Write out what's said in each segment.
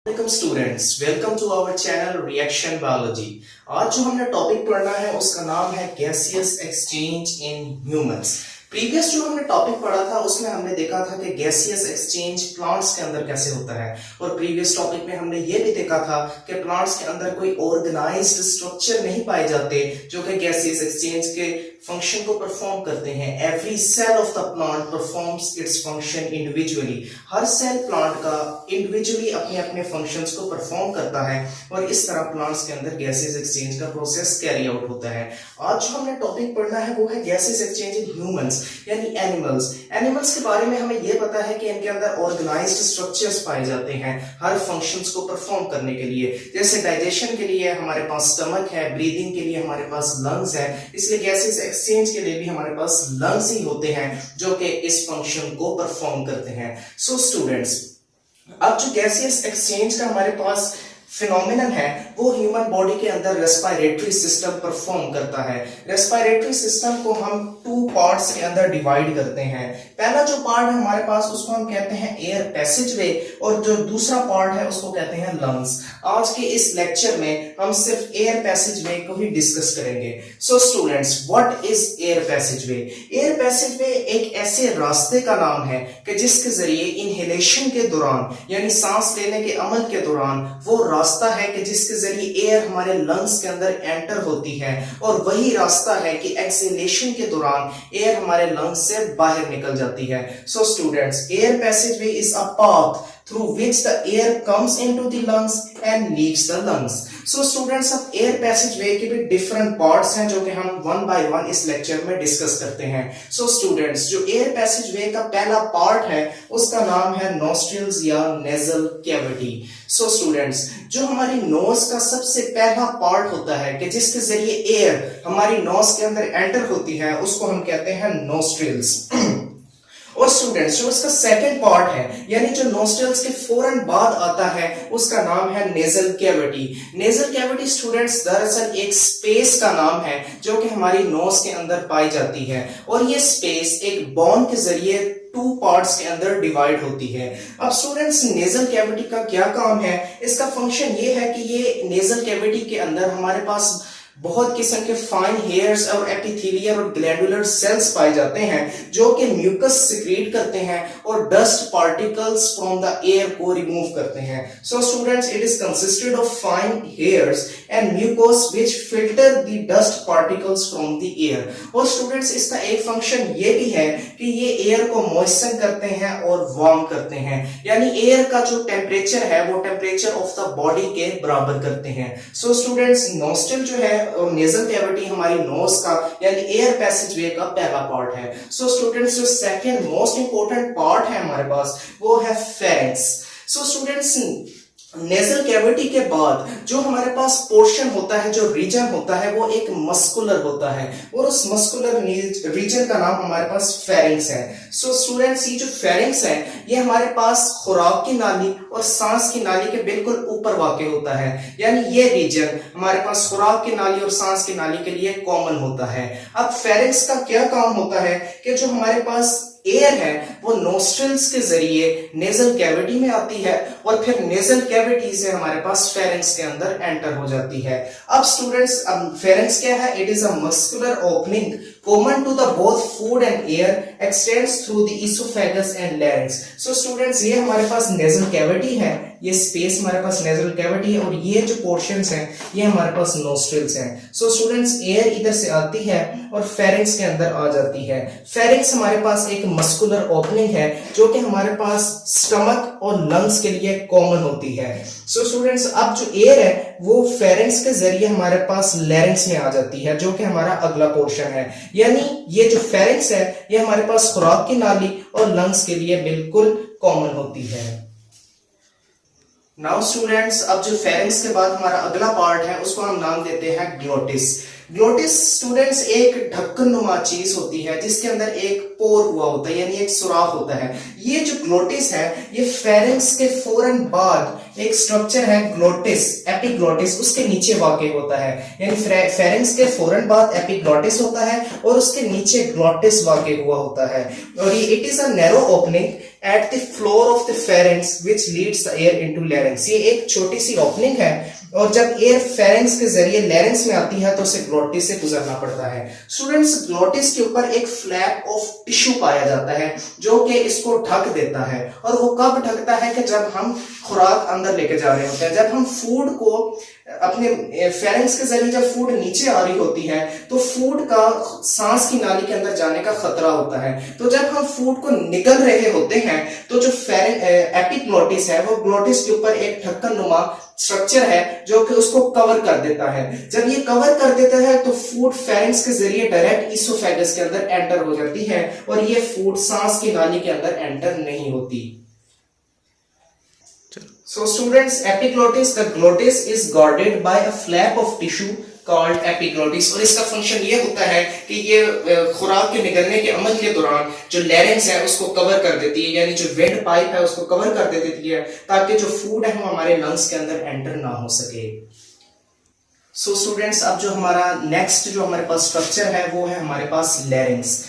Welcome students, welcome to our channel Reaction Biology. आज जो हमने टॉपिक पढ़ना है उसका नाम है gaseous exchange in humans. Previous जो हमने टॉपिक पढ़ा था उसमें हमने देखा था कि गैसियस एक्सचेंज प्लांट्स के अंदर कैसे होता है, और प्रीवियस टॉपिक में हमने ये भी देखा था कि प्लांट्स के अंदर कोई ऑर्गेनाइज्ड स्ट्रक्चर नहीं पाए जाते जो कि गैसियस एक्सचेंज के फंक्शन को परफॉर्म करते हैं। Every cell of the plant performs its function individually. हर सेल प्लांट का इंडिविजुअली अपने अपने फंक्शंस को परफॉर्म करता है और इस तरह प्लांट्स के अंदर गैसेस एक्सचेंज का प्रोसेस कैरी आउट होता है। आज जो हमने टॉपिक पढ़ना है वो है गैसेस एक्सचेंज इन ह्यूमंस यानी एनिमल्स। एनिमल्स के बारे में हमें यह पता है कि इनके अंदर ऑर्गेनाइज्ड स्ट्रक्चर्स पाए जाते हैं हर फंक्शंस को परफॉर्म करने के लिए। जैसे डाइजेशन के लिए हमारे पास स्टमक है, ब्रीदिंग के लिए हमारे पास लंग्स है, इसलिए गैसेस एक्सचेंज के लिए भी हमारे पास लंग्स ही होते हैं जो कि इस फंक्शन को परफॉर्म करते हैं। सो स्टूडेंट्स, अब जो गैसियस एक्सचेंज का हमारे पास फिनोमिनन है वो ह्यूमन बॉडी के अंदर रेस्पिरेटरी सिस्टम परफॉर्म करता है। रेस्पिरेटरी सिस्टम को हम टू पार्ट्स के अंदर डिवाइड करते हैं। पहला जो पार्ट है हमारे पास उसको हम कहते हैं एयर पैसेजवे, और जो दूसरा पार्ट है उसको कहते हैं लंग्स। आज के इस लेक्चर में हम सिर्फ एयर पैसेजवे को ही डिस्कस करेंगे। So students, what is air passageway? Air passageway एक ऐसे रास्ते का नाम है कि जिसके जरिए इनहेलेशन के दौरान यानी सांस लेने के अमल के दौरान वो रास्ता है कि जिसके जरिए एयर हमारे लंग्स के अंदर एंटर होती है, और वही रास्ता है कि एक्सहेलेशन के दौरान एयर हमारे लंग्स से बाहर निकल जाती है। So students, air passageway is a path through which the air comes into the lungs and leaves the lungs. So students, अब एयर पैसेजवे के भी डिफरेंट पार्ट्स हैं जो कि हम वन बाय वन इस लेक्चर में डिस्कस करते हैं। सो स्टूडेंट्स, जो एयर पैसेजवे का पहला पार्ट है उसका नाम है नॉस्ट्रिल्स या नेजल कैविटी। सो स्टूडेंट्स, जो हमारी नोज का सबसे पहला पार्ट होता है कि जिसके जरिए एयर हमारी नोज के अंदर एंटर होती है उसको हम कहते हैं नॉस्ट्रिल्स। और स्टूडेंट्स, जो इसका सेकंड पार्ट है यानी जो नोस्ट्रल्स के फौरन बाद आता है उसका नाम है nasal cavity. Nasal cavity students दरअसल एक स्पेस का नाम है जो कि हमारी नोज के अंदर पाई जाती है, और ये स्पेस एक बोन के जरिए टू पार्ट्स के अंदर डिवाइड होती है। अब स्टूडेंट्स, नेजल कैविटी का क्या काम है? इसका फंक्शन ये है कि ये नेजल कैविटी के अंदर हमारे पास बहुत किस्म के फाइन हेयर्स और एपिथेलियल और ग्लैंडुलर सेल्स पाए जाते हैं जो कि म्यूकस सिक्रीट करते हैं और dust particles from the air को रिमूव करते हैं। So students, it is consisted of fine hairs and mucus which filter the dust particles from the air. और स्टूडेंट्स, इसका एक फंक्शन ये भी है कि ये एयर को मॉइस्चन करते हैं और वार्म करते हैं, यानी एयर का जो टेम्परेचर है वो टेम्परेचर ऑफ द बॉडी के बराबर करते हैं। सो स्टूडेंट्स, नोस्ट्रिल जो है और नेजल कैविटी हमारी नोज का यानी एयर पैसेजवे का पहला पार्ट है। सो स्टूडेंट्स, जो सेकंड मोस्ट इंपॉर्टेंट पार्ट है हमारे पास वो है pharynx. So students, nasal cavity के बाद जो हमारे पास पोर्शन होता है, जो रीजन होता है वो एक मस्कुलर होता है, और उस मस्कुलर रीजन का नाम हमारे पास फेरिंक्स है। सो स्टूडेंट्स, ये जो फेरिंक्स है ये हमारे पास खुराक की नाली और सांस की नाली के बिल्कुल ऊपर वाक़ होता है, यानी ये रीजन हमारे पास खुराक की नाली और सांस की नाली के लिए कॉमन होता है। अब फेरिंक्स का क्या काम होता है कि जो हमारे पास एयर है वो नोस्ट्रिल्स के जरिए नेजल कैविटी में आती है और फिर नेजल कैविटी से हमारे पास फेरिंक्स के अंदर एंटर हो जाती है। अब स्टूडेंट्स, फेरिंक्स क्या है? It is a muscular opening common to the both food and air, extends through the esophagus and larynx. So students, ये हमारे पास nasal cavity है, ये स्पेस हमारे पास nasal cavity है, और ये जो पोर्शंस हैं ये हमारे पास nostrils हैं। So students, एयर इधर से आती है और फेरिंक्स के अंदर आ जाती है। फेरिंक्स हमारे पास एक मस्कुलर ओपनिंग है जो कि हमारे पास स्टमक और लंग्स के लिए कॉमन होती है। सो स्टूडेंट्स, अब जो एयर है वो फेरिंक्स के जरिए हमारे पास लैरिंक्स में आ जाती है जो कि हमारा अगला पोर्शन है, यानी ये जो फेरिंक्स है ये हमारे पास खुराक की नाली और लंग्स के लिए बिल्कुल कॉमन होती है। नाउ स्टूडेंट्स, अब जो फेरिंक्स के बाद हमारा अगला पार्ट है उसको हम नाम देते हैं ग्लोटिस। ग्लोटिस स्टूडेंट्स एक ढक्कन नुमा चीज होती है जिसके अंदर एक पोर हुआ होता है यानी एक सुराख होता है। ये जो ग्लोटिस है ये फेरिंक्स के फौरन बाद एक स्ट्रक्चर है ग्लोटिस, एपिग्लोटिस, उसके नीचे वाक़ होता है। यानी फेरेंक्स के फौरन बाद एपिग्लोटिस होता है और उसके नीचे ग्लोटिस वाक़ हुआ होता है। और ये it is a narrow opening at the floor of the pharynx which leads the air into larynx. ये एक छोटी सी ओपनिंग है और जब एयर फेरेंक्स के जरिए लैरिंक्स में आती है तो उसे ग्लोटिस से गुजरना पड़ता है। स्टूडेंट्स, ग्लोटिस के ऊपर एक फ्लैप ऑफ टिश्यू पाया जाता है जो कि इसको ढक देता है। और वो कब ढकता है कि जब हम खुराक अंदर लेके जा रहे होते हैं, जब हम फूड को अपने फेरेंक्स के जरिए जब फूड नीचे आ रही होती है तो फूड का सांस की नाली के अंदर जाने का खतरा होता है। तो जब हम फूड को निगल रहे होते हैं तो जो एपिग्लोटिस है वो ग्लोटिस के ऊपर एक ढक्कन नुमा स्ट्रक्चर है जो कि उसको कवर कर देता है। जब ये कवर कर देता है तो फूड फेरेंक्स के जरिए डायरेक्ट इसोफेगस के अंदर एंटर हो जाती है और ये फूड सांस की नाली के अंदर एंटर नहीं होती। So students, epiglottis, the glottis is guarded by a flap of tissue called epiglottis। और इसका फंक्शन ये होता है कि ये खुराक के निकलने के अमल के दौरान जो लैरिंक्स है उसको कवर कर देती है, यानी जो वेंट पाइप है उसको कवर कर देती है ताकि जो फूड है वो हमारे लंग्स के अंदर एंटर ना हो सके। सो स्टूडेंट्स, अब जो हमारा नेक्स्ट जो हमारे पास स्ट्रक्चर है वो है हमारे पास लैरिंक्स।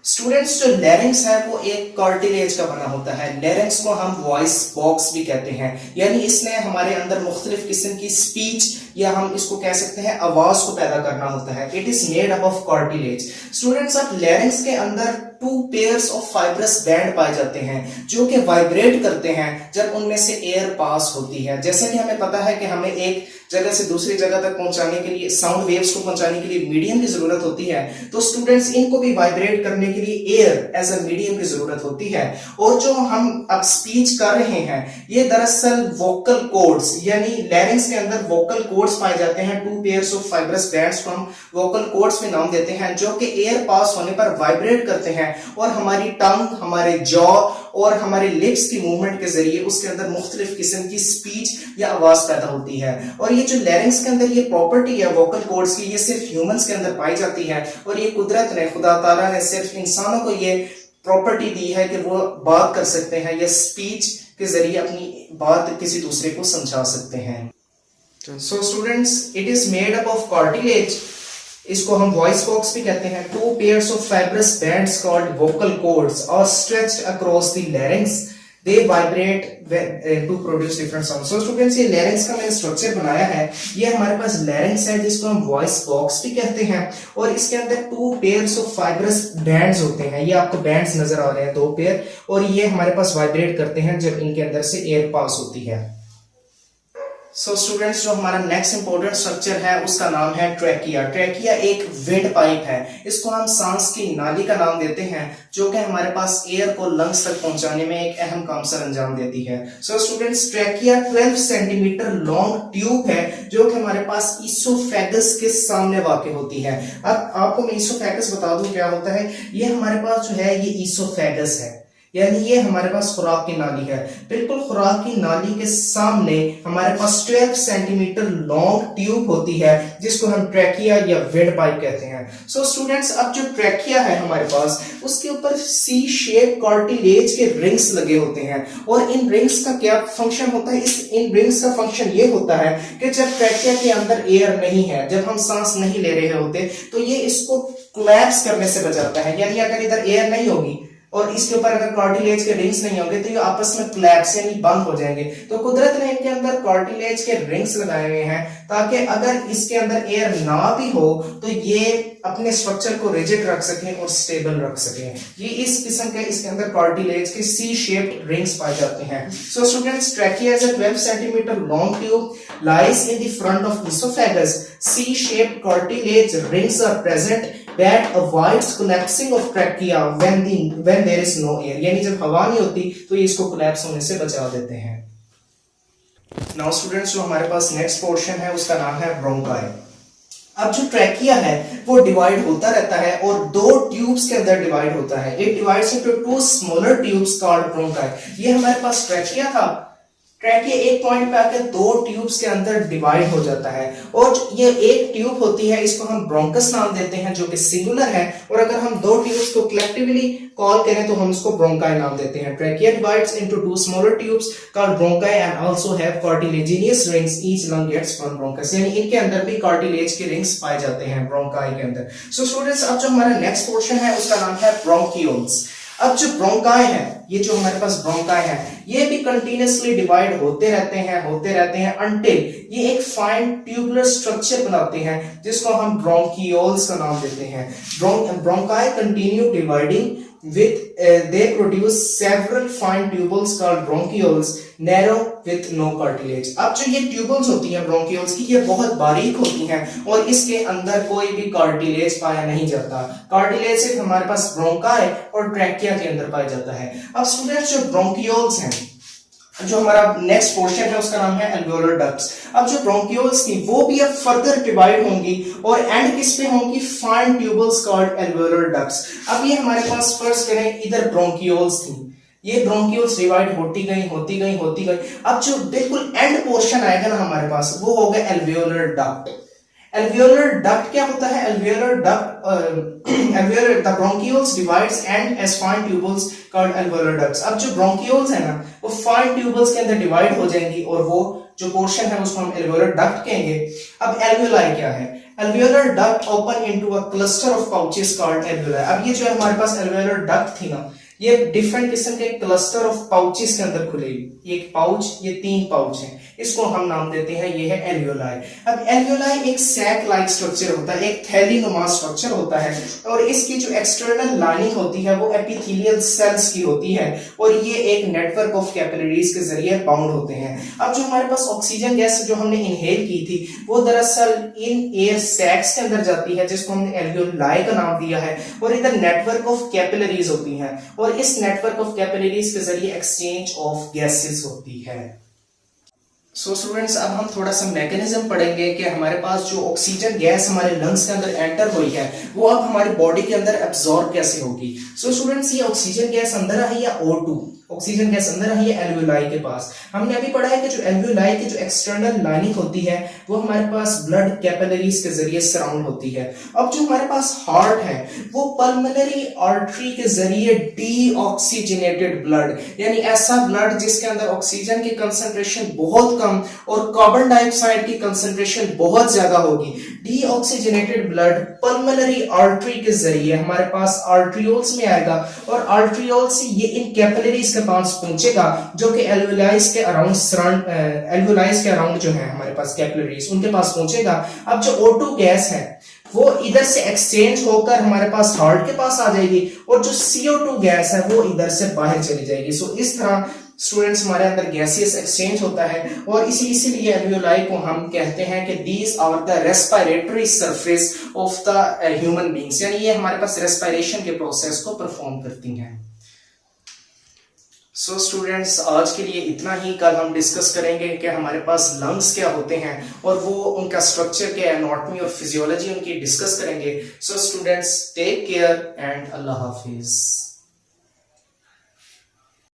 स्टूडेंट्स, जो लैरिंक्स है वो एक कार्टिलेज का बना होता है। लैरिंक्स को हम वॉइस बॉक्स भी कहते हैं, यानी इसने हमारे अंदर मुख्तलिफ किस्म की स्पीच या हम इसको कह सकते हैं आवाज को पैदा करना होता है। It is made up of cartilage. Students, अब लैरिंक्स के अंदर 2 पेयर्स ऑफ फाइब्रस बैंड पाए जाते हैं जो कि वाइब्रेट करते हैं जब उनमें से एयर पास होती है। जैसे कि हमें पता है कि हमें एक जगह से दूसरी जगह तक पहुंचाने के लिए, साउंड वेव्स को पहुंचाने के लिए मीडियम की जरूरत होती है, तो स्टूडेंट्स इनको भी वाइब्रेट करने के लिए एयर एज अ मीडियम की जरूरत होती है। और जो हम अब स्पीच कर रहे हैं ये दरअसल वोकल कॉर्ड्स, यानी लैरिंक्स के अंदर वोकल कॉर्ड्स पाए जाते हैं। 2 पेयर्स ऑफ फाइब्रस बैंड्स को हम वोकल कॉर्ड्स में नाम देते हैं जो कि एयर पास होने पर वाइब्रेट करते हैं और हमारी टंग, हमारे जॉ और हमारे लिप्स की मूवमेंट के जरिए उसके अंदर मुख्तलिफ किस्म की स्पीच या आवाज पैदा होती है। और ये जो लैरिंक्स के अंदर ये प्रॉपर्टी है वोकल कॉर्ड्स की, ये सिर्फ ह्यूमंस के अंदर पाई जाती है और ये कुदरत ने, खुदा ताला ने सिर्फ इंसानों को ये प्रॉपर्टी दी है कि वो बात कर सकते हैं या स्पीच के जरिए अपनी बात किसी दूसरे को समझा सकते हैं। So students, it is made up of cartilage, इसको हम वॉइस बॉक्स भी कहते हैं। 2 pairs of fibrous bands called vocal cords are stretched across the larynx, they vibrate to produce different sounds। So students, ये लैरिंक्स का मैंने structure बनाया है। ये हमारे पास लैरिंक्स है जिसको हम वॉइस बॉक्स भी कहते हैं और इसके अंदर 2 पेयर्स ऑफ फाइब्रस बैंड्स होते हैं। ये आपको बैंड्स नजर आ रहे हैं 2 पेयर, और ये हमारे पास वाइब्रेट करते हैं जब इनके अंदर से एयर पास होती है। सो स्टूडेंट्स, जो हमारा नेक्स्ट इंपॉर्टेंट स्ट्रक्चर है उसका नाम है ट्रैकिया। ट्रैकिया एक विंड पाइप है, इसको हम सांस की नाली का नाम देते हैं जो कि हमारे पास एयर को लंग्स तक पहुंचाने में एक अहम काम सर अंजाम देती है। So students, trachea 12 centimetre long tube है जो कि हमारे पास इसोफेगस के सामने वाक़ होती है। अब आपको मैं इसोफेगस बता दूं क्या होता है। ये हमारे पास जो है ये इसोफेगस है, यानी ये हमारे पास खुराक की नाली है। बिल्कुल खुराक की नाली के सामने हमारे पास 12 सेंटीमीटर लॉन्ग ट्यूब होती है जिसको हम ट्रैकिया या विंड पाइप कहते हैं। सो स्टूडेंट्स, अब जो ट्रैकिया है हमारे पास उसके ऊपर सी शेप कार्टिलेज के रिंग्स लगे होते हैं और इन रिंग्स का क्या फंक्शन होता है। इन रिंग्स का फंक्शन ये होता है कि जब ट्रैकिया के अंदर एयर नहीं है, जब हम सांस नहीं ले रहे होते, तो ये इसको कोलैप्स करने से बचाता है। यानी अगर इधर एयर नहीं होगी और इसके ऊपर अगर कार्टिलेज के रिंग्स नहीं होंगे तो ये आपस में कोलैप्स यानी बंद हो जाएंगे। तो कुदरत ने इनके अंदर कार्टिलेज के रिंग्स लगाए हुए हैं ताकि अगर इसके अंदर एयर ना भी हो तो ये अपने स्ट्रक्चर को रिजिड रख सकें और स्टेबल रख सकें। ये इस किस्म के इसके अंदर कार्टिलेज के सी शेप्ड रिंग्स पाए जाते हैं। So students, trachea is a 12 centimetre long tube lies in the front of oesophagus. C shaped cartilage rings are present that avoids collapsing of trachea when there is no air। यानी जब हवा नहीं होती तो ये इसको कोलैप्स होने से बचा देते हैं। नाउ स्टूडेंट्स, जो हमारे पास नेक्स्ट पोर्शन है उसका नाम है ब्रोंकाई। अब जो ट्रैकिया है वो डिवाइड होता रहता है और 2 ट्यूब्स के अंदर डिवाइड होता है। It divides into 2 smaller tubes called bronchi. ये हमारे पास ट्रैकिया था। ट्रैकिया एक पॉइंट पे आकर दो ट्यूब्स के अंदर डिवाइड हो जाता है और ये एक ट्यूब होती है, इसको हम ब्रोंकस नाम देते हैं जो कि सिंगुलर है, और अगर हम दो ट्यूब्स को कलेक्टिवली कॉल करें तो हम इसको ब्रोंकाई नाम देते हैं। Trachea divides into two smaller tubes called bronchi and also have cartilaginous rings, each lung gets one bronchus, यानी इनके अंदर भी कार्टिलेज के रिंग्स पाए जाते हैं ब्रोंकाई के अंदर। सो स्टूडेंट्स, अब जो हमारा नेक्स्ट पोर्शन है उसका नाम है ब्रोंकियोल्स। अब जो ब्रोंकाई है, ये जो हमारे पास ब्रोंकाई है, ये भी कंटिन्यूअसली डिवाइड होते रहते हैं अनटिल ये एक फाइन ट्यूबुलर स्ट्रक्चर बनाते हैं जिसको हम ब्रोंकियोल्स का नाम देते हैं। Bronchi continue dividing with they produce several fine tubules called bronchioles, narrow with no cartilage। अब जो ये ट्यूबल्स होती हैं ब्रोंकियोल्स की, ये बहुत बारीक होती हैं और इसके अंदर कोई भी कार्टिलेज पाया नहीं जाता। कार्टिलेज सिर्फ हमारे पास ब्रोंकाई और ट्रैकिया के अंदर पाया जाता है। अब स्टूडेंट्स, जो ब्रोंकियोल्स हैं, जो हमारा नेक्स्ट पोर्शन है उसका नाम है एल्वियोलर डक्ट्स। अब जो ब्रोंकियोल्स थी वो भी अब फर्दर डिवाइड होंगी और एंड किस पे होंगी, fine tubules called alveolar ducts. अब ये हमारे पास फर्स्ट करें, इधर ब्रोंकियोल्स थी, ये ब्रोंकियोल्स डिवाइड होती गई। अब जो बिल्कुल एंड पोर्शन आएगा ना हमारे पास, वो होगा एल्वियोलर डक्ट। एल्वियोलर डक्ट क्या होता है? Alveolar duct alveolar the bronchioles divides and as fine tubules called alveolar ducts. अब जो ब्रोंकियोल्स है ना वो फाइन ट्यूबल्स के अंदर डिवाइड हो जाएंगी और वो जो पोर्शन है उसको हम एल्वियोलर डक्ट कहेंगे। अब एल्वियोलाई क्या है? Alveolar duct open into a cluster of pouches called alveoli. अब ये जो हमारे पास एल्वियोलर डक्ट थी ना, ये डिफरेंट किस्म के क्लस्टर ऑफ पाउचेस के अंदर खुलेगी। एक पाउच, ये 3 पाउच हैं, इसको हम नाम देते हैं, ये है एल्वियोलाई। अब एल्वियोलाई एक सैक लाइक स्ट्रक्चर होता है, एक थैली नुमा स्ट्रक्चर होता है और इसकी जो एक्सटर्नल लाइनिंग होती है वो एपिथेलियल सेल्स की होती है और ये एक नेटवर्क ऑफ कैपिलरीज के जरिए बाउंड होते हैं। अब जो हमारे पास ऑक्सीजन गैस जो हमने इनहेल की थी वो दरअसल इन एयर सैक्स के अंदर जाती है जिसको हमने एल्वियोलाई का नाम दिया है और इधर नेटवर्क ऑफ कैपिलरीज होती हैं और इस नेटवर्क ऑफ कैपिलरीज के जरिए एक्सचेंज ऑफ गैसेस होती है। सो स्टूडेंट्स, अब हम थोड़ा सा मैकेनिज्म पढ़ेंगे कि हमारे पास जो ऑक्सीजन गैस हमारे लंग्स के अंदर एंटर हुई है वो अब हमारी बॉडी के अंदर एब्जॉर्ब कैसे होगी। सो स्टूडेंट्स, ये ऑक्सीजन गैस अंदर आई है O2, ऑक्सीजन गैस अंदर आई है एल्वियोलाई के पास। हमने अभी पढ़ा है कि जो एल्वियोलाई की जो एक्सटर्नल लाइनिंग होती है वो हमारे पास ब्लड कैपिलरीज के जरिए सराउंड होती है। अब जो हमारे पास हार्ट है वो पल्मोनरी आर्टरी के जरिए डीऑक्सीजनेटेड ब्लड, यानी ऐसा ब्लड जिसके अंदर ऑक्सीजन की कंसंट्रेशन बहुत कम और कार्बन डाइऑक्साइड की कंसंट्रेशन बहुत ज्यादा होगी, डीऑक्सीजनेटेड ब्लड पल्मोनरी आर्टरी के जरिए हमारे पास आर्ट्रियोल्स में आएगा और आर्ट्रियोल से ये इन कैपिलरीज के पास पहुंचेगा जो कि एल्वियोलाइज के अराउंड जो है हमारे पास कैपिलरीज उनके पास पहुंचेगा। अब जो O2 गैस है वो इधर से एक्सचेंज होकर हमारे पास हार्ट के पास आ जाएगी और जो CO2 गैस है वो इधर से बाहर चली जाएगी। सो इस तरह स्टूडेंट्स हमारे अंदर गैसियस एक्सचेंज होता है और इसीलिए एल्वियोलाई को हम कहते हैं कि these are the respiratory surface of the human beings, यानी ये हमारे पास रेस्पिरेशन के प्रोसेस को परफॉर्म करती हैं। सो स्टूडेंट्स, आज के लिए इतना ही। कल हम डिस्कस करेंगे कि हमारे पास लंग्स क्या होते हैं और वो उनका स्ट्रक्चर क्या है, एनाटॉमी और फिजियोलॉजी उनकी डिस्कस करेंगे। So students, take care and अल्लाह हाफिज।